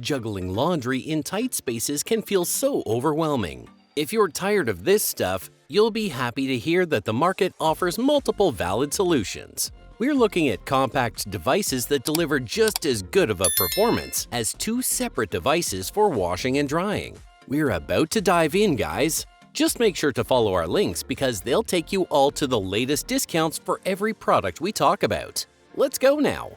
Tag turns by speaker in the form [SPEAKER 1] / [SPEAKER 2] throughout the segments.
[SPEAKER 1] Juggling laundry in tight spaces can feel so overwhelming. If you're tired of this stuff, you'll be happy to hear that the market offers multiple valid solutions. We're looking at compact devices that deliver just as good of a performance as two separate devices for washing and drying. We're about to dive in, guys. Just make sure to follow our links because they'll take you all to the latest discounts for every product we talk about. Let's go now.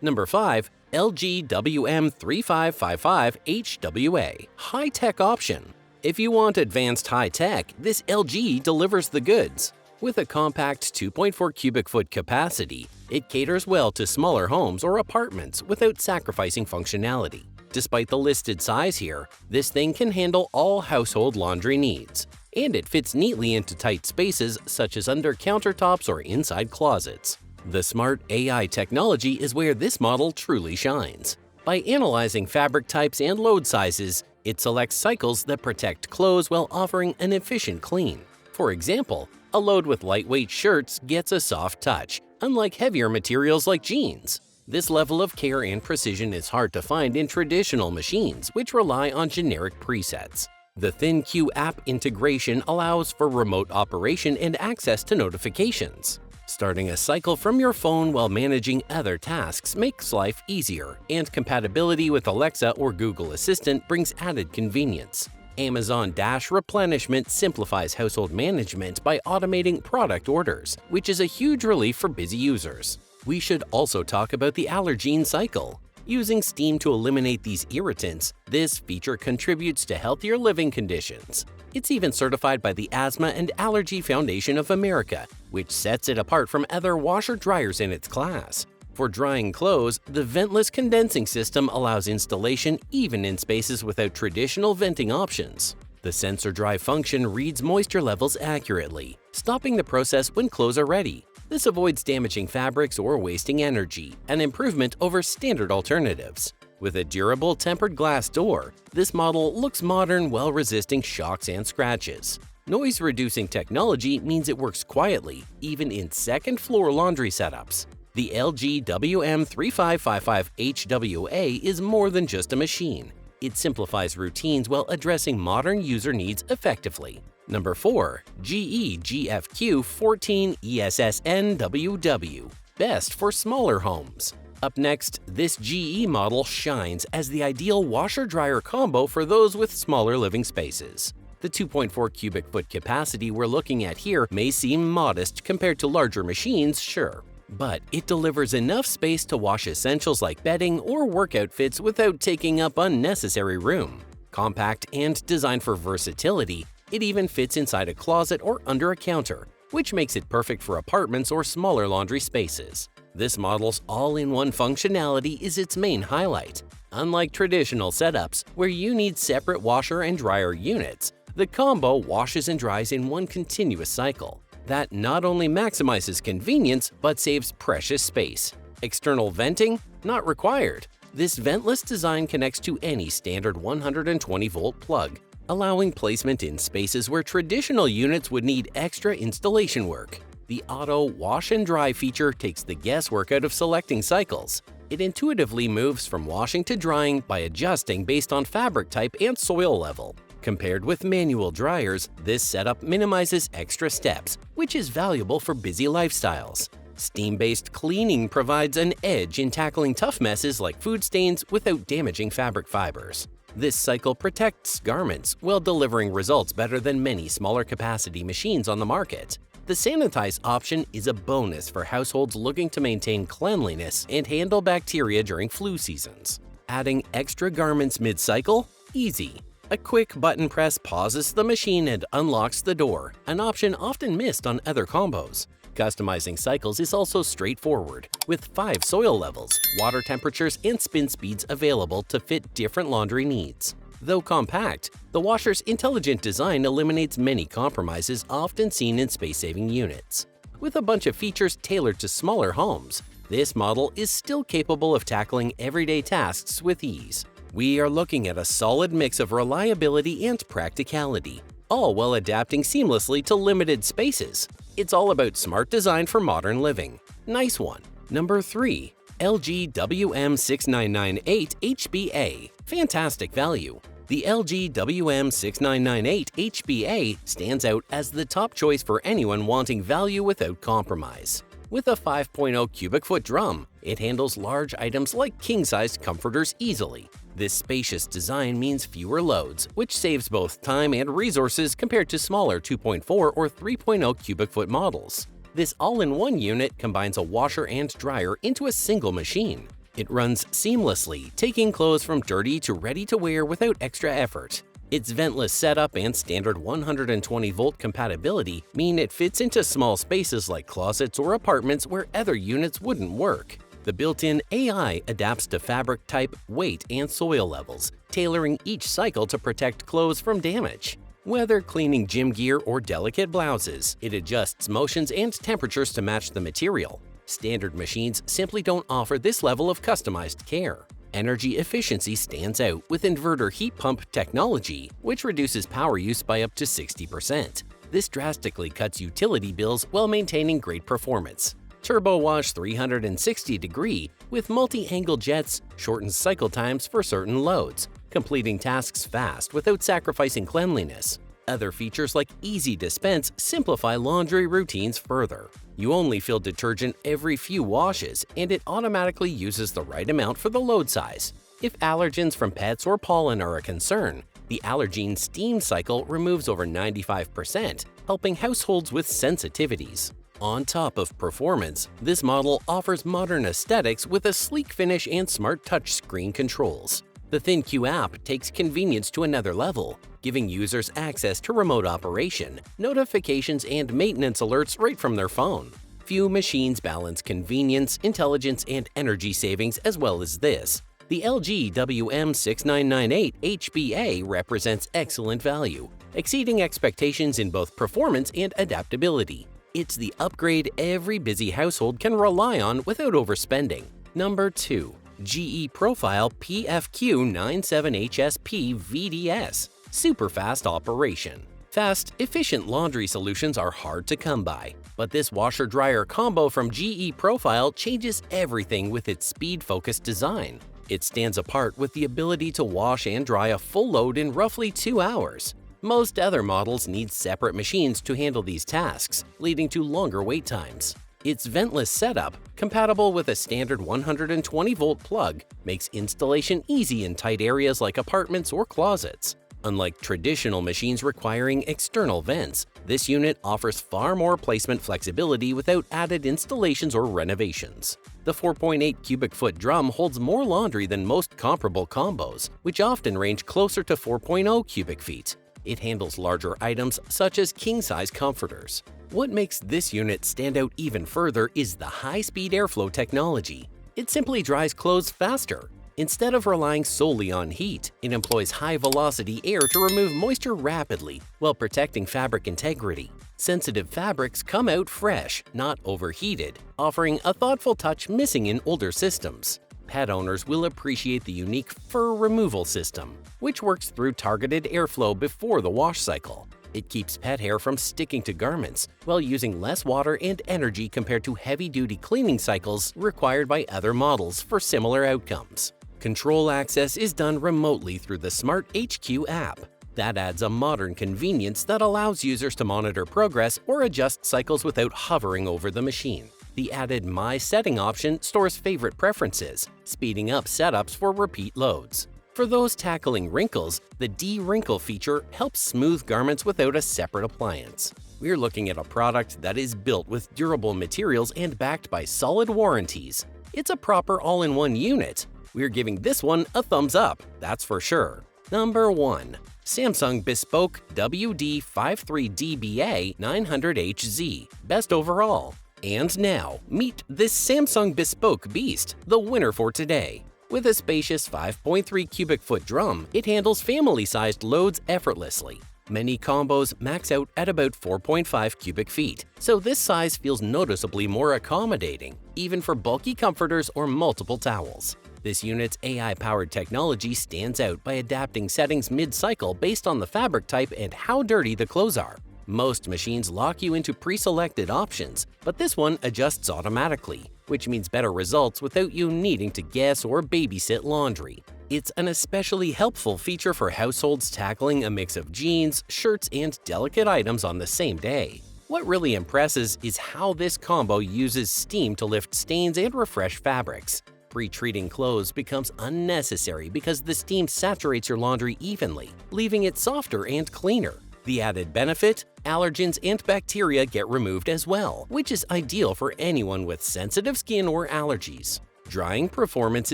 [SPEAKER 1] Number 5. LG WM3555HWA High-Tech Option. If you want advanced high-tech, this LG delivers the goods. With a compact 2.4 cubic foot capacity, it caters well to smaller homes or apartments without sacrificing functionality. Despite the listed size here, this thing can handle all household laundry needs. And it fits neatly into tight spaces such as under countertops or inside closets. The smart AI technology is where this model truly shines. By analyzing fabric types and load sizes, it selects cycles that protect clothes while offering an efficient clean. For example, a load with lightweight shirts gets a soft touch, unlike heavier materials like jeans. This level of care and precision is hard to find in traditional machines, which rely on generic presets. The ThinQ app integration allows for remote operation and access to notifications. Starting a cycle from your phone while managing other tasks makes life easier, and compatibility with Alexa or Google Assistant brings added convenience. Amazon Dash replenishment simplifies household management by automating product orders, which is a huge relief for busy users. We should also talk about the allergen cycle. Using steam to eliminate these irritants, this feature contributes to healthier living conditions. It's even certified by the Asthma and Allergy Foundation of America, which sets it apart from other washer-dryers in its class. For drying clothes, the ventless condensing system allows installation even in spaces without traditional venting options. The sensor dry function reads moisture levels accurately, stopping the process when clothes are ready. This avoids damaging fabrics or wasting energy, an improvement over standard alternatives. With a durable tempered glass door, this model looks modern while resisting shocks and scratches. Noise-reducing technology means it works quietly, even in second-floor laundry setups. The LG WM3555HWA is more than just a machine. It simplifies routines while addressing modern user needs effectively. Number 4. GE GFQ14ESSNWW Best for smaller homes. Up next, this GE model shines as the ideal washer-dryer combo for those with smaller living spaces. The 2.4 cubic foot capacity we're looking at here may seem modest compared to larger machines, sure. But it delivers enough space to wash essentials like bedding or work outfits without taking up unnecessary room. Compact and designed for versatility, it even fits inside a closet or under a counter, which makes it perfect for apartments or smaller laundry spaces. This model's all-in-one functionality is its main highlight. Unlike traditional setups, where you need separate washer and dryer units, the combo washes and dries in one continuous cycle. That not only maximizes convenience, but saves precious space. External venting? Not required. This ventless design connects to any standard 120-volt plug, allowing placement in spaces where traditional units would need extra installation work. The auto wash and dry feature takes the guesswork out of selecting cycles. It intuitively moves from washing to drying by adjusting based on fabric type and soil level. Compared with manual dryers, this setup minimizes extra steps, which is valuable for busy lifestyles. Steam-based cleaning provides an edge in tackling tough messes like food stains without damaging fabric fibers. This cycle protects garments while delivering results better than many smaller capacity machines on the market. The sanitize option is a bonus for households looking to maintain cleanliness and handle bacteria during flu seasons. Adding extra garments mid-cycle? Easy. A quick button press pauses the machine and unlocks the door, an option often missed on other combos. Customizing cycles is also straightforward, with 5 soil levels, water temperatures, and spin speeds available to fit different laundry needs. Though compact, the washer's intelligent design eliminates many compromises often seen in space-saving units. With a bunch of features tailored to smaller homes, this model is still capable of tackling everyday tasks with ease. We are looking at a solid mix of reliability and practicality. all while adapting seamlessly to limited spaces. It's all about smart design for modern living. Nice one. Number 3. LG WM6998HBA. Fantastic value. The LG WM6998HBA stands out as the top choice for anyone wanting value without compromise. With a 5.0 cubic foot drum, it handles large items like king-sized comforters easily. This spacious design means fewer loads, which saves both time and resources compared to smaller 2.4 or 3.0 cubic foot models. This all-in-one unit combines a washer and dryer into a single machine. It runs seamlessly, taking clothes from dirty to ready to wear without extra effort. Its ventless setup and standard 120-volt compatibility mean it fits into small spaces like closets or apartments where other units wouldn't work. The built-in AI adapts to fabric type, weight, and soil levels, tailoring each cycle to protect clothes from damage. Whether cleaning gym gear or delicate blouses, it adjusts motions and temperatures to match the material. Standard machines simply don't offer this level of customized care. Energy efficiency stands out with inverter heat pump technology, which reduces power use by up to 60%. This drastically cuts utility bills while maintaining great performance. TurboWash 360° with multi-angle jets shortens cycle times for certain loads, completing tasks fast without sacrificing cleanliness. Other features like easy dispense simplify laundry routines further. You only fill detergent every few washes, and it automatically uses the right amount for the load size. If allergens from pets or pollen are a concern, the allergen steam cycle removes over 95%, helping households with sensitivities. On top of performance, this model offers modern aesthetics with a sleek finish and smart touchscreen controls. The ThinQ app takes convenience to another level, giving users access to remote operation, notifications, and maintenance alerts right from their phone. Few machines balance convenience, intelligence, and energy savings as well as this. The LG WM6998HBA represents excellent value, exceeding expectations in both performance and adaptability. It's the upgrade every busy household can rely on without overspending. Number 2. GE Profile PFQ97HSPVDS. Super fast operation. Fast, efficient laundry solutions are hard to come by, but this washer-dryer combo from GE Profile changes everything with its speed-focused design. It stands apart with the ability to wash and dry a full load in roughly 2 hours. Most other models need separate machines to handle these tasks, leading to longer wait times. Its ventless setup, compatible with a standard 120-volt plug, makes installation easy in tight areas like apartments or closets. Unlike traditional machines requiring external vents, this unit offers far more placement flexibility without added installations or renovations. The 4.8 cubic foot drum holds more laundry than most comparable combos, which often range closer to 4.0 cubic feet. It handles larger items such as king-size comforters. What makes this unit stand out even further is the high-speed airflow technology. It simply dries clothes faster. Instead of relying solely on heat, it employs high-velocity air to remove moisture rapidly while protecting fabric integrity. Sensitive fabrics come out fresh, not overheated, offering a thoughtful touch missing in older systems. Pet owners will appreciate the unique fur removal system, which works through targeted airflow before the wash cycle. It keeps pet hair from sticking to garments while using less water and energy compared to heavy-duty cleaning cycles required by other models for similar outcomes. Control access is done remotely through the Smart HQ app. That adds a modern convenience that allows users to monitor progress or adjust cycles without hovering over the machine. The added My Setting option stores favorite preferences, speeding up setups for repeat loads. For those tackling wrinkles, the De-Wrinkle feature helps smooth garments without a separate appliance. We're looking at a product that is built with durable materials and backed by solid warranties. It's a proper all-in-one unit. We're giving this one a thumbs up, that's for sure. Number 1. Samsung Bespoke WD53DBA900HZ. Best overall. And now, meet this Samsung Bespoke Beast, the winner for today. With a spacious 5.3 cubic foot drum, it handles family-sized loads effortlessly. Many combos max out at about 4.5 cubic feet, so this size feels noticeably more accommodating, even for bulky comforters or multiple towels. This unit's AI-powered technology stands out by adapting settings mid-cycle based on the fabric type and how dirty the clothes are. Most machines lock you into pre-selected options, but this one adjusts automatically, which means better results without you needing to guess or babysit laundry. It's an especially helpful feature for households tackling a mix of jeans, shirts, and delicate items on the same day. What really impresses is how this combo uses steam to lift stains and refresh fabrics. Pre-treating clothes becomes unnecessary because the steam saturates your laundry evenly, leaving it softer and cleaner. The added benefit? Allergens and bacteria get removed as well, which is ideal for anyone with sensitive skin or allergies. Drying performance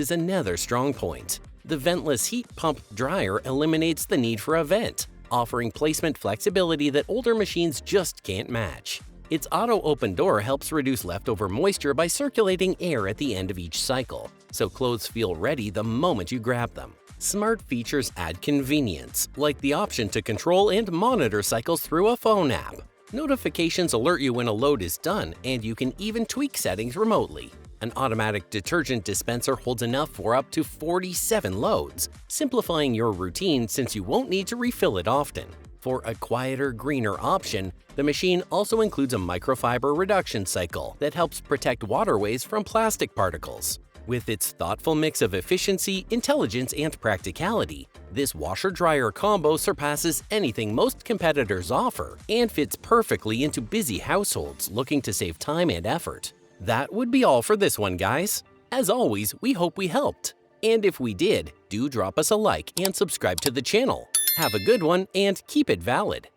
[SPEAKER 1] is another strong point. The ventless heat pump dryer eliminates the need for a vent, offering placement flexibility that older machines just can't match. Its auto-open door helps reduce leftover moisture by circulating air at the end of each cycle, so clothes feel ready the moment you grab them. Smart features add convenience, like the option to control and monitor cycles through a phone app. Notifications alert you when a load is done, and you can even tweak settings remotely. An automatic detergent dispenser holds enough for up to 47 loads, simplifying your routine since you won't need to refill it often. For a quieter, greener option, the machine also includes a microfiber reduction cycle that helps protect waterways from plastic particles. With its thoughtful mix of efficiency, intelligence, and practicality, this washer-dryer combo surpasses anything most competitors offer and fits perfectly into busy households looking to save time and effort. That would be all for this one, guys. As always, we hope we helped. And if we did, do drop us a like and subscribe to the channel. Have a good one and keep it valid.